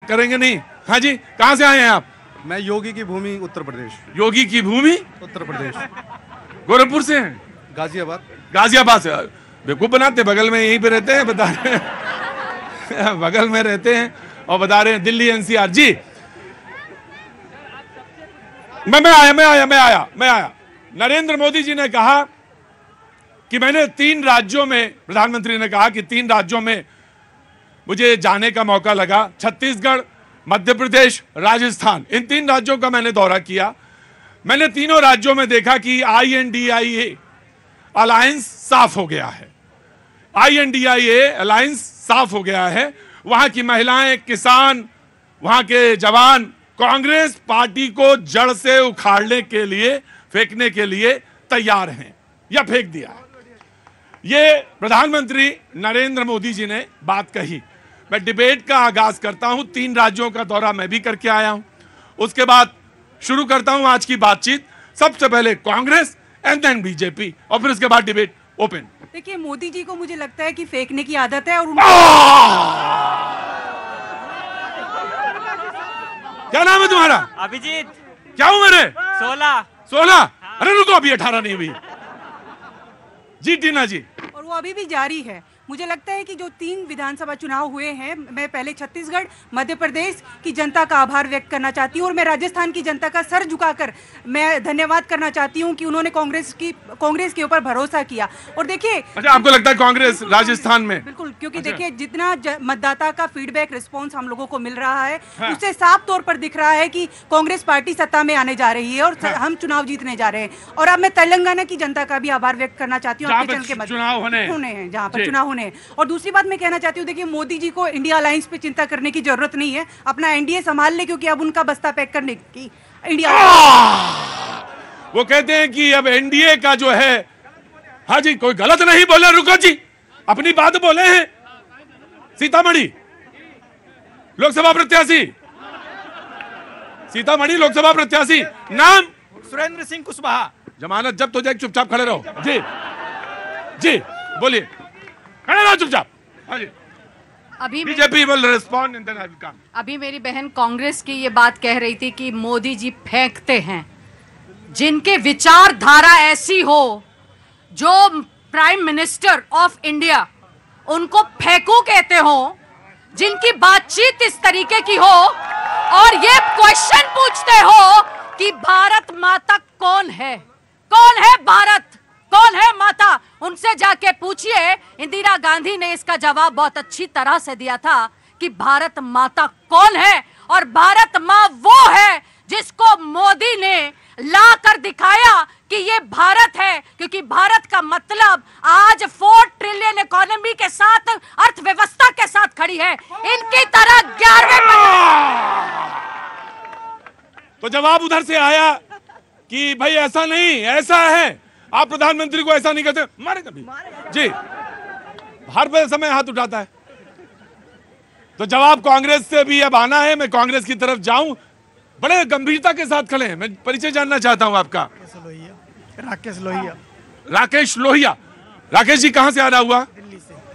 करेंगे नहीं। हाँ जी, कहाँ से आए हैं आप? मैं योगी की भूमि उत्तर प्रदेश। योगी की भूमि उत्तर प्रदेश। गोरखपुर से हैं? गाजियाबाद। गाजियाबाद से। बेवकूफ बनाते, बगल में यहीं पे रहते हैं, बता रहे हैं बगल में रहते हैं और बता रहे हैं दिल्ली एनसीआर। जी मैं आया। नरेंद्र मोदी जी ने कहा कि मैंने 3 राज्यों में, प्रधानमंत्री ने कहा कि 3 राज्यों में मुझे जाने का मौका लगा, छत्तीसगढ़, मध्य प्रदेश, राजस्थान। इन 3 राज्यों का मैंने दौरा किया। मैंने तीनों राज्यों में देखा कि INDIA अलायंस साफ हो गया है। INDIA अलायंस साफ हो गया है। वहां की महिलाएं, किसान, वहां के जवान कांग्रेस पार्टी को जड़ से उखाड़ने के लिए, फेंकने के लिए तैयार हैं या फेंक दिया है। ये प्रधानमंत्री नरेंद्र मोदी जी ने बात कही। मैं डिबेट का आगाज करता हूं। 3 राज्यों का दौरा मैं भी करके आया हूं। उसके बाद शुरू करता हूं आज की बातचीत। सबसे पहले कांग्रेस एंड देन बीजेपी और फिर उसके बाद डिबेट ओपन। देखिए, मोदी जी को मुझे लगता है कि फेंकने की आदत है और क्या नाम है तुम्हारा? अभिजीत। क्या उम्र है? 16। अरे रुको, अभी 18 नहीं हुई। जी टीना जी। और वो अभी भी जारी है। मुझे लगता है कि जो 3 विधानसभा चुनाव हुए हैं, मैं पहले छत्तीसगढ़, मध्य प्रदेश की जनता का आभार व्यक्त करना चाहती हूँ और मैं राजस्थान की जनता का सर झुकाकर मैं धन्यवाद करना चाहती हूँ कि उन्होंने कांग्रेस के ऊपर भरोसा किया। और देखिए, अच्छा, आपको लगता है कांग्रेस राजस्थान में? बिल्कुल, क्योंकि देखिए जितना मतदाता का फीडबैक रिस्पॉन्स हम लोगों को मिल रहा है, उससे साफ तौर पर दिख रहा है कि कांग्रेस पार्टी सत्ता में आने जा रही है और हम चुनाव जीतने जा रहे हैं। और अब मैं तेलंगाना की जनता का भी आभार व्यक्त करना चाहती हूँ, चुनाव होने हैं जहाँ पर चुनाव होने। और दूसरी बात मैं कहना चाहती हूँ, देखिए मोदी जी को इंडिया अलायंस पे चिंता करने की जरूरत नहीं है। अपना एनडीए संभाल ले, क्योंकि अब उनका बस्ता पैक करने की इंडिया। वो कहते हैं कि अब एनडीए का जो है, हाँ जी, कोई गलत नहीं बोले, रुको जी, अपनी बात बोले हैं। सीतामढ़ी लोकसभा प्रत्याशी, सीतामढ़ी लोकसभा प्रत्याशी, नाम सुरेंद्र सिंह कुशवाहा। जमानत जब्त हो जाए, चुपचाप खड़े रहो। जी जी बोलिए, खड़े रहो चुपचाप। हाँ जी। अभी BJP will respond and then I will come. अभी मेरी बहन कांग्रेस की ये बात कह रही थी कि मोदी जी फेंकते हैं। जिनके विचारधारा ऐसी हो, जो प्राइम मिनिस्टर ऑफ इंडिया उनको फेंकू कहते हो, जिनकी बातचीत इस तरीके की हो और ये क्वेश्चन पूछते हो कि भारत माता कौन है, कौन है भारत, कौन है माता, उनसे जाके पूछिए। इंदिरा गांधी ने इसका जवाब बहुत अच्छी तरह से दिया था कि भारत माता कौन है, और भारत माँ वो है जिसको मोदी ने ला कर दिखाया कि ये भारत है, क्योंकि भारत का मतलब आज 4 ट्रिलियन इकोनॉमी के साथ, अर्थव्यवस्था के साथ खड़ी है। इनकी तरह 11वें तो जवाब उधर से आया कि भाई ऐसा नहीं, ऐसा है। आप प्रधानमंत्री को ऐसा नहीं कहते, मारे कभी जी, हर समय हाथ उठाता है। तो जवाब कांग्रेस से भी अब आना है। मैं कांग्रेस की तरफ जाऊं, बड़े गंभीरता के साथ खड़े हैं। मैं परिचय जानना चाहता हूं आपका। राकेश लोहिया। राकेश जी कहां से आ रहा हुआ?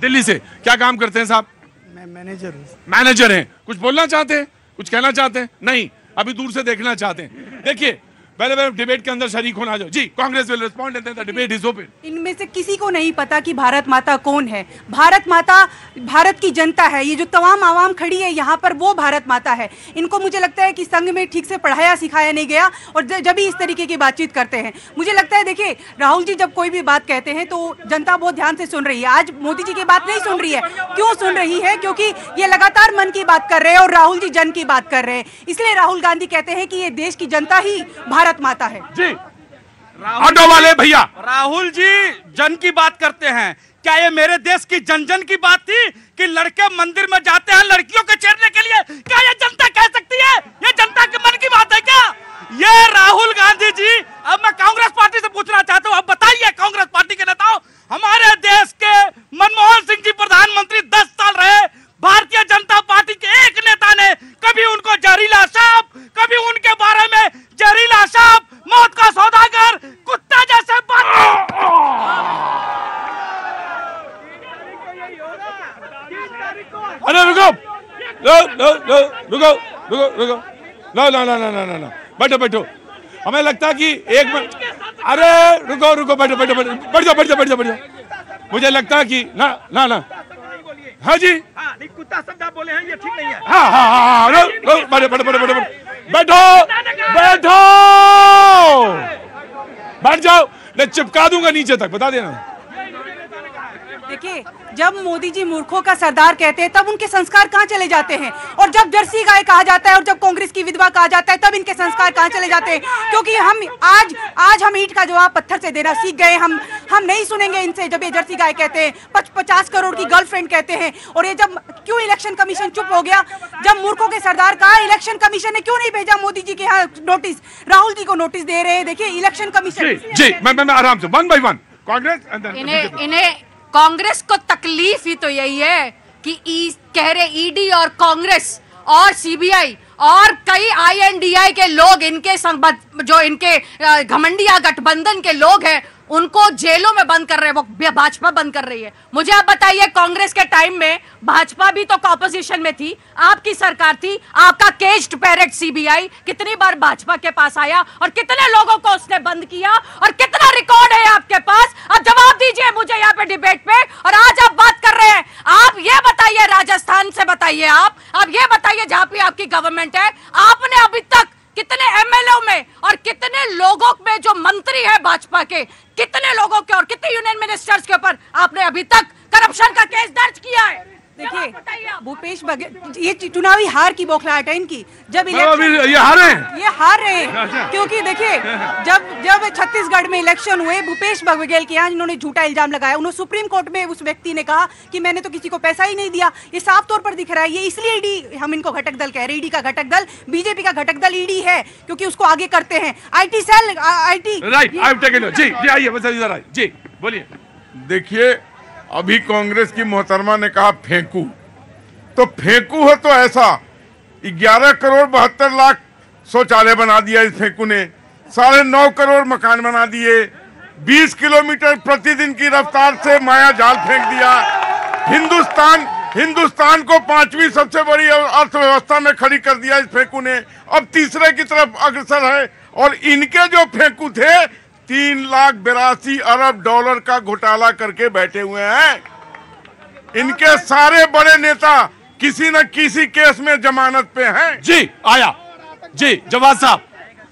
दिल्ली से। क्या काम करते हैं साहब? मैं मैनेजर हूँ। मैनेजर हैं। कुछ बोलना चाहते हैं, कुछ कहना चाहते हैं? नहीं, अभी दूर से देखना चाहते हैं। देखिए, पहले डिबेट के अंदर शरीक होना जाओ। जी, Congress will respond and the debate is open. इनमें से किसी को नहीं पता कि भारत माता कौन है। भारत माता भारत की जनता है। ये जो तमाम आवाम खड़ी है यहाँ पर, वो भारत माता है। इनको मुझे लगता है कि संघ में ठीक से पढ़ाया सिखाया नहीं गया और जब भी इस तरीके की बातचीत करते हैं, मुझे लगता है, देखिए राहुल जी जब कोई भी बात कहते हैं तो जनता बहुत ध्यान से सुन रही है। आज मोदी जी की बात नहीं सुन रही है। क्यों सुन रही है? क्योंकि ये लगातार मन की बात कर रहे हैं और राहुल जी जन की बात कर रहे हैं। इसलिए राहुल गांधी कहते हैं कि ये देश की जनता ही भारत माता है। ऑटो वाले भैया, राहुल जी जन की बात करते हैं। क्या ये मेरे देश की जन जन की बात थी कि लड़के मंदिर में जाते हैं लड़कियों को छेड़ने के लिए? क्या ये जनता कह सकती है? ये जनता के मन की बात है क्या? ये राहुल गांधी जी, अब मैं कांग्रेस पार्टी से पूछना चाहता हूं, अब बताइए कांग्रेस पार्टी के नेताओं, हमारे देश के मनमोहन सिंह जी प्रधानमंत्री 10 साल रहे, भारतीय जनता पार्टी के एक नेता ने कभी उनको जहरीला सांप, कभी उनके बारे में जहरीला सांप, मौत का सौदागर, कुत्ता जैसे बात। अरे रुको, लो लो लो रुको रुको रुको, no no no no no no, बैठो बैठो। हमें लगता है कि एक मिनट, अरे रुको रुको, बैठो बैठो बैठो, बैठ जाओ बैठ जाओ बैठ जाओ बैठ जाओ। मुझे लगता है कि ना ना ना, हाँ जी, कुत्ता शब्द आप बोले हैं, ये ठीक नहीं है। हाँ हाँ हाँ, बैठो बैठो बैठो बैठो बैठो बैठो, बैठ जाओ, मैं चिपका दूंगा नीचे तक, बता देना। देखिए, जब मोदी जी मूर्खों का सरदार कहते हैं तब उनके संस्कार कहाँ चले जाते हैं, और जब जर्सी गाय कहा जाता है और जब कांग्रेस की विधवा कहा जाता है तब इनके संस्कार कहाँ चले जाते हैं। क्योंकि हम आज हम ईंट का जवाब पत्थर से देना सीख गए। हम नहीं सुनेंगे इनसे जब ये जर्सी गाय कहते हैं, 50 करोड़ की गर्लफ्रेंड कहते हैं। और ये जब क्यों इलेक्शन कमीशन चुप हो गया, जब मूर्खों के सरदार कहा, इलेक्शन कमीशन ने क्यों नहीं भेजा मोदी जी के यहाँ नोटिस, राहुल जी को नोटिस दे रहे हैं। देखिए इलेक्शन कमीशन जी, मैं आराम से वन बाय वन, कांग्रेस इन्हें कांग्रेस को तकलीफ ही तो यही है कि कह रहे ईडी और कांग्रेस और सीबीआई और कई आईएनडीआई के लोग, इनके जो इनके घमंडिया गठबंधन के लोग हैं, उनको जेलों में बंद कर रहे हैं, वो भाजपा बंद कर रही है। मुझे आप बताइए, कांग्रेस के टाइम में भाजपा भी तो ऑपोजिशन में थी, आपकी सरकार थी, आपका केज्ड पैरेट सीबीआई कितनी बार भाजपा के पास आया और कितने लोगों को उसने बंद किया, और कितना रिकॉर्ड है आपके पास? अब जवाब दीजिए मुझे यहाँ पे डिबेट पे। और आज आप बात कर रहे हैं, आप ये बताइए, राजस्थान से बताइए, आप ये बताइए जहां पे आपकी गवर्नमेंट है, आपने अभी तक कितने एमएलए में और कितने लोगों में जो मंत्री है भाजपा के, कितने लोगों के और कितने यूनियन मिनिस्टर्स के ऊपर आपने अभी तक करप्शन का केस दर्ज किया है? देखिए भूपेश बघेल, ये चुनावी हार की बौखलाहट है इनकी। जब ये हार रहे हैं क्योंकि देखिए जब छत्तीसगढ़ में इलेक्शन हुए, भूपेश बघेल के यहाँ जिन्होंने झूठा इल्जाम लगाया, उन्होंने सुप्रीम कोर्ट में उस व्यक्ति ने कहा कि मैंने तो किसी को पैसा ही नहीं दिया। ये साफ तौर पर दिख रहा है। ये इसलिए ईडी, हम इनको घटक दल कह रहे हैं, ईडी का घटक दल, बीजेपी का घटक दल ईडी है, क्योंकि उसको आगे करते हैं IT cell, IT. Right, I have taken जी जी, आइए बस इधर आइए जी, बोलिए। देखिए, अभी कांग्रेस की मोहतरमा ने कहा फेंकू, तो फेंकू है तो ऐसा 11 करोड़ 72 लाख शौचालय बना दिया इस फेंकू ने, 9.5 करोड़ मकान बना दिए, 20 किलोमीटर प्रतिदिन की रफ्तार से माया जाल फेंक दिया। हिंदुस्तान को 5वीं सबसे बड़ी अर्थव्यवस्था में खड़ी कर दिया इस फेंकू ने, अब तीसरे की तरफ अग्रसर है। और इनके जो फेंकू थे, 3,82 अरब डॉलर का घोटाला करके बैठे हुए हैं। इनके सारे बड़े नेता किसी न किसी केस में जमानत पे हैं। जी आया जी, जवाब साहब।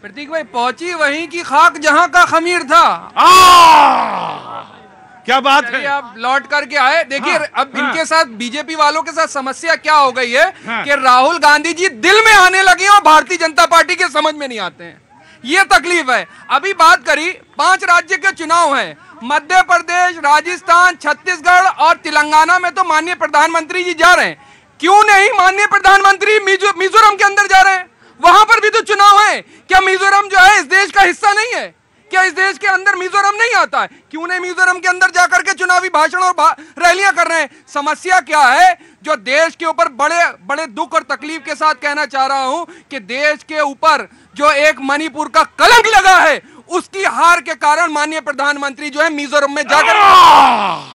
प्रतीक भाई, पहुंची वहीं की खाक जहां का खमीर था। क्या बात है, आप लौट करके आए। देखिए अब इनके साथ, बीजेपी वालों के साथ समस्या क्या हो गई है कि राहुल गांधी जी दिल में आने लगे और भारतीय जनता पार्टी के समझ में नहीं आते हैं, ये तकलीफ है। अभी बात करी, 5 राज्य के चुनाव हैं, मध्य प्रदेश, राजस्थान, छत्तीसगढ़ और तेलंगाना में तो माननीय प्रधानमंत्री जी जा रहे हैं। क्यों नहीं माननीय प्रधानमंत्री मिजोरम के अंदर जा रहे हैं? वहां पर भी तो चुनाव है। क्या मिजोरम जो है इस देश का हिस्सा नहीं है? क्या इस देश के अंदर मिजोरम नहीं आता है? क्यों नहीं मिजोरम के अंदर जाकर के चुनावी भाषण और रैलियां कर रहे हैं? समस्या क्या है जो देश के ऊपर बड़े बड़े दुख और तकलीफ के साथ कहना चाह रहा हूं कि देश के ऊपर जो एक मणिपुर का कलंक लगा है, उसकी हार के कारण माननीय प्रधानमंत्री जो है मिजोरम में जाकर